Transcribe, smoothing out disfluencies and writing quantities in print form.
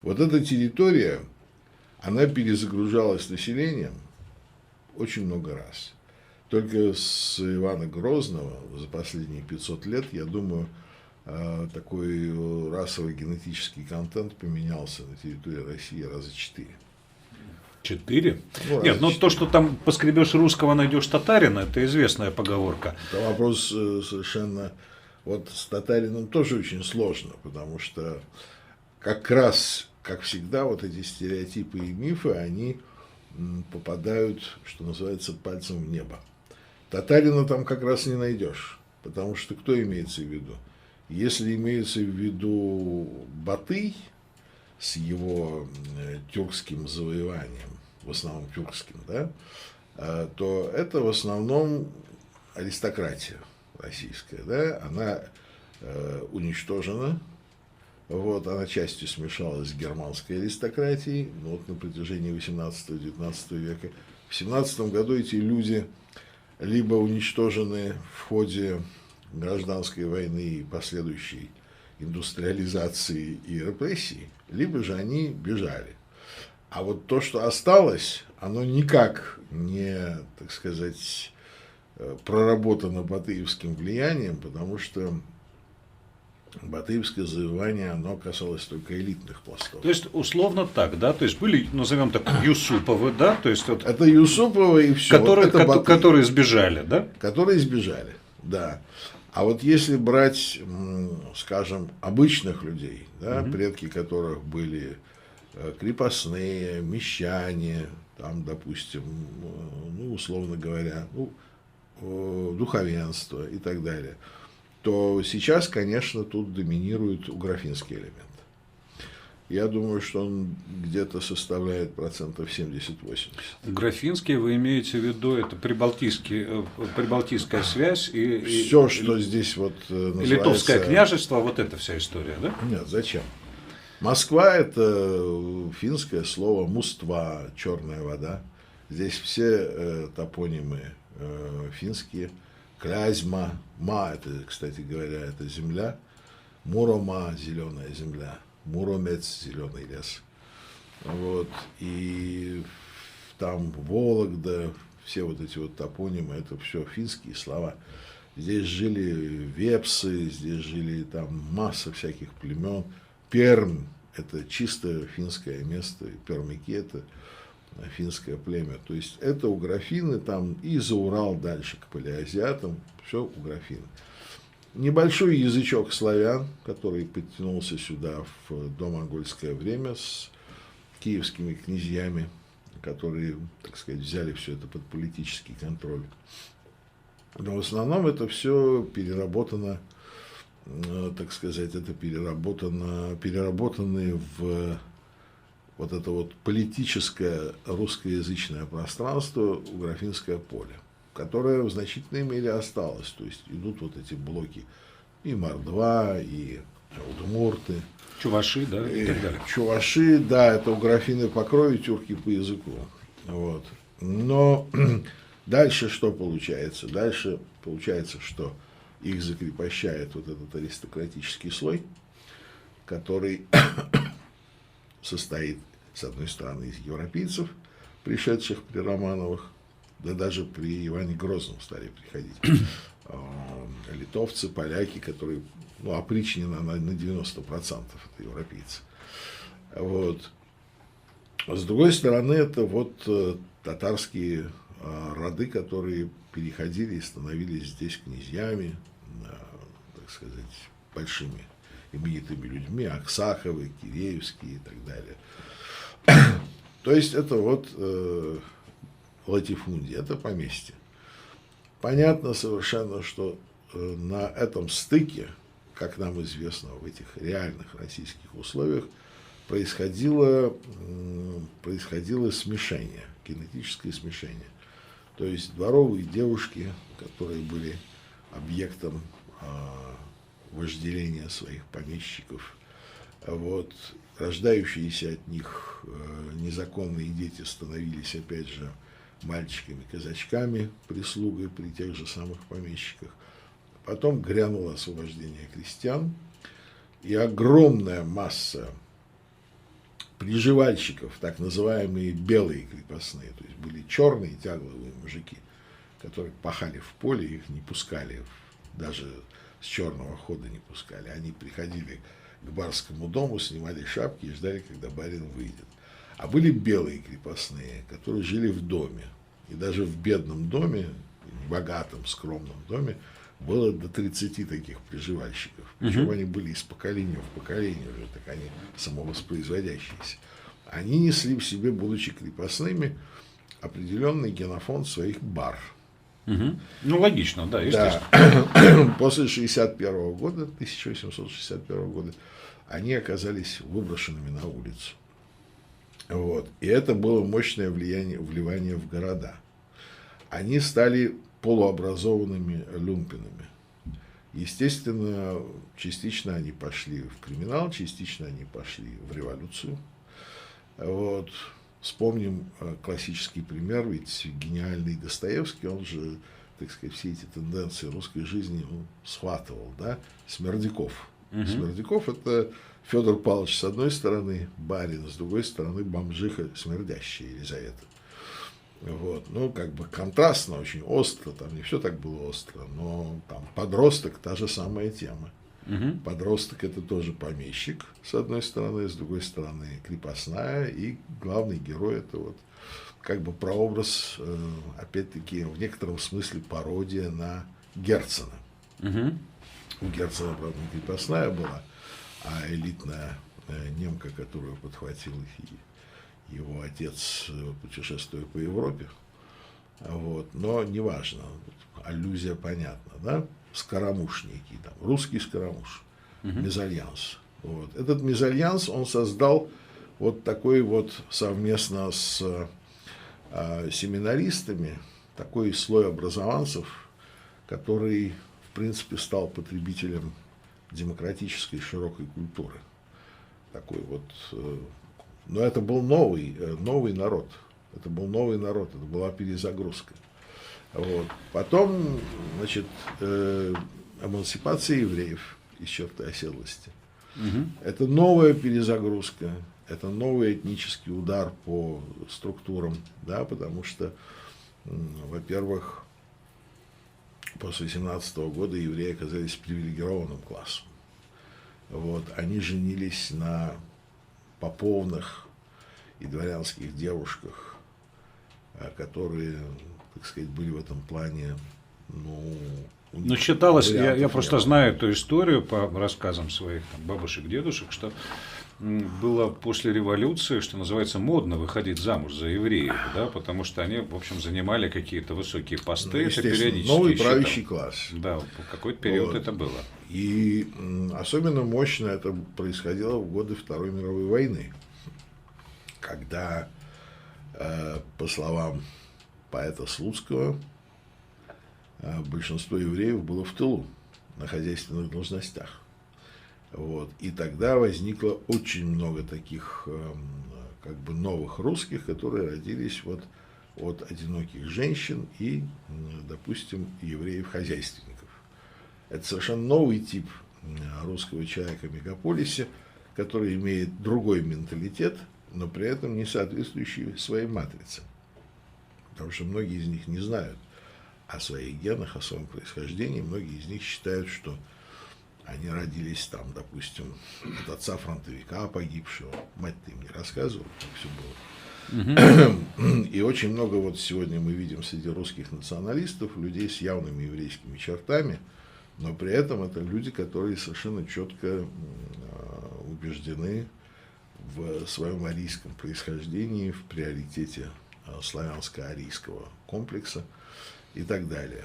Вот эта территория, она перезагружалась населением очень много раз. Только с Ивана Грозного за последние 500 лет, я думаю, такой расовый генетический контент поменялся на территории России раза 4. 4? Ну, Нет, ну 4. то, что там поскребешь русского, найдешь татарина, это известная поговорка. Это вопрос совершенно... Вот с татарином тоже очень сложно, потому что как раз, как всегда, вот эти стереотипы и мифы, они попадают, что называется, пальцем в небо. Татарина там как раз не найдешь, потому что кто имеется в виду? Если имеется в виду Батый с его тюркским завоеванием, в основном тюркским, да, то это в основном аристократия российская, да, она уничтожена, вот, она частью смешалась с германской аристократией, но вот на протяжении 18-19 века. В 17 году эти люди либо уничтожены в ходе гражданской войны и последующей индустриализации и репрессий, либо же они бежали. А вот то, что осталось, оно никак не, так сказать, проработано батыевским влиянием, потому что батыевское завоевание, оно касалось только элитных пластов. То есть, условно так, да, то есть были, назовем так, Юсуповы, да, то есть вот, это Юсуповы и все. которые, вот это которые сбежали, да? Которые сбежали, да. А вот если брать, скажем, обычных людей, да, предки которых были крепостные, мещане, там, допустим, ну, условно говоря, ну, духовенство и так далее, то сейчас, конечно, тут доминирует уграфинский элемент. Я думаю, что он где-то составляет процентов 70-80. Уграфинский, вы имеете в виду, это прибалтийская связь и все, что здесь вот называется... Литовское княжество, вот эта вся история, да? Нет, зачем? Москва – это финское слово «муства», черная вода. Здесь все топонимы финские. Клязьма, ма – это, кстати говоря, это земля. Мурома – зеленая земля. Муромец – зеленый лес. Вот. И там Вологда, все вот эти вот топонимы – это все финские слова. Здесь жили вепсы, здесь жили там масса всяких племен. Пермь – это чисто финское место, и пермяки – это финское племя. То есть это уграфины там и за Урал дальше к палеозиатам, все уграфины. Небольшой язычок славян, который подтянулся сюда в домонгольское время с киевскими князьями, которые, так сказать, взяли все это под политический контроль. Но в основном это все переработано, так сказать, это переработанные в вот это вот политическое русскоязычное пространство уграфинское поле, которое в значительной мере осталось. То есть идут вот эти блоки и мордва, и удмурты. Чуваши, да, и так далее. Чуваши, да, это уграфины по крови, тюрки по языку. Вот. Но дальше что получается? Дальше получается, что их закрепощает вот этот аристократический слой, который состоит, с одной стороны, из европейцев, пришедших при Романовых, да даже при Иване Грозном стали приходить литовцы, поляки, которые, ну, опричнено на 90% это европейцы. Вот. С другой стороны, это вот татарские роды, которые переходили и становились здесь князьями, так сказать, большими именитыми людьми, Аксаковы, Киреевские и так далее. То есть это вот латифундия, это поместье. Понятно совершенно, что на этом стыке, как нам известно, в этих реальных российских условиях, происходило смешение, генетическое смешение. То есть дворовые девушки, которые были объектом вожделения своих помещиков, вот, рождающиеся от них незаконные дети становились, опять же, мальчиками-казачками, прислугой при тех же самых помещиках. Потом грянуло освобождение крестьян, и огромная масса приживальщиков, так называемые белые крепостные, то есть были черные тягловые мужики, которые пахали в поле, их не пускали, даже с черного хода не пускали. Они приходили к барскому дому, снимали шапки и ждали, когда барин выйдет. А были белые крепостные, которые жили в доме. И даже в бедном доме, богатом, скромном доме, было до 30 таких приживальщиков. Причем они были из поколения в поколение уже, так они самовоспроизводящиеся. Они несли в себе, будучи крепостными, определенный генофонд своих бар. Ну, логично, да, естественно. Да. После 1861 года, они оказались выброшенными на улицу. Вот. И это было мощное вливание в города. Они стали полуобразованными люмпинами. Естественно, частично они пошли в криминал, частично они пошли в революцию. Вот. Вспомним классический пример, ведь гениальный Достоевский, он же, так сказать, все эти тенденции русской жизни схватывал, да, Смердяков. Смердяков – это Федор Павлович с одной стороны, барин, с другой стороны бомжиха смердящая Елизавета. Вот. Ну, как бы контрастно, очень остро, там не все так было остро, но там подросток – та же самая тема. Подросток – это тоже помещик, с одной стороны, с другой стороны крепостная, и главный герой – это вот как бы прообраз, опять-таки, в некотором смысле пародия на Герцена. У Герцена, правда, не крепостная была, а элитная немка, которую подхватил его отец, путешествуя по Европе. Вот. Но неважно, аллюзия понятна, да? Скоромуш некий, там, русский скоромуш, мезальянс. Вот. Этот мезальянс он создал вот такой вот совместно с семинаристами, такой слой образованцев, который, в принципе, стал потребителем демократической широкой культуры. Такой вот, но это был новый народ. Это был новый народ, это была перезагрузка. Вот. Потом, значит, эмансипация евреев из черты оседлости. Это новая перезагрузка, это новый этнический удар по структурам, да, потому что, во-первых, после 17 года евреи оказались привилегированным классом. Вот. Они женились на поповных и дворянских девушках, которые, так сказать, были в этом плане, ну, считалось, я просто знаю эту историю по рассказам своих там, бабушек, дедушек, что было после революции, что называется, модно выходить замуж за евреев, да, потому что они, в общем, занимали какие-то высокие посты, это периодически. Новый правящий класс. Да, в какой-то период вот. Это было. И особенно мощно это происходило в годы Второй мировой войны, когда, по словам поэта Слуцкого, большинство евреев было в тылу, на хозяйственных должностях. Вот. И тогда возникло очень много таких как бы новых русских, которые родились вот от одиноких женщин и, допустим, евреев-хозяйственников. Это совершенно новый тип русского человека в мегаполисе, который имеет другой менталитет, но при этом не соответствующий своей матрице. Потому что многие из них не знают о своих генах, о своем происхождении. Многие из них считают, что они родились там, допустим, от отца фронтовика погибшего. Мать-то им не рассказывала, как все было. И очень много вот сегодня мы видим среди русских националистов людей с явными еврейскими чертами, но при этом это люди, которые совершенно четко убеждены в своем арийском происхождении, в приоритете славянско-арийского комплекса и так далее.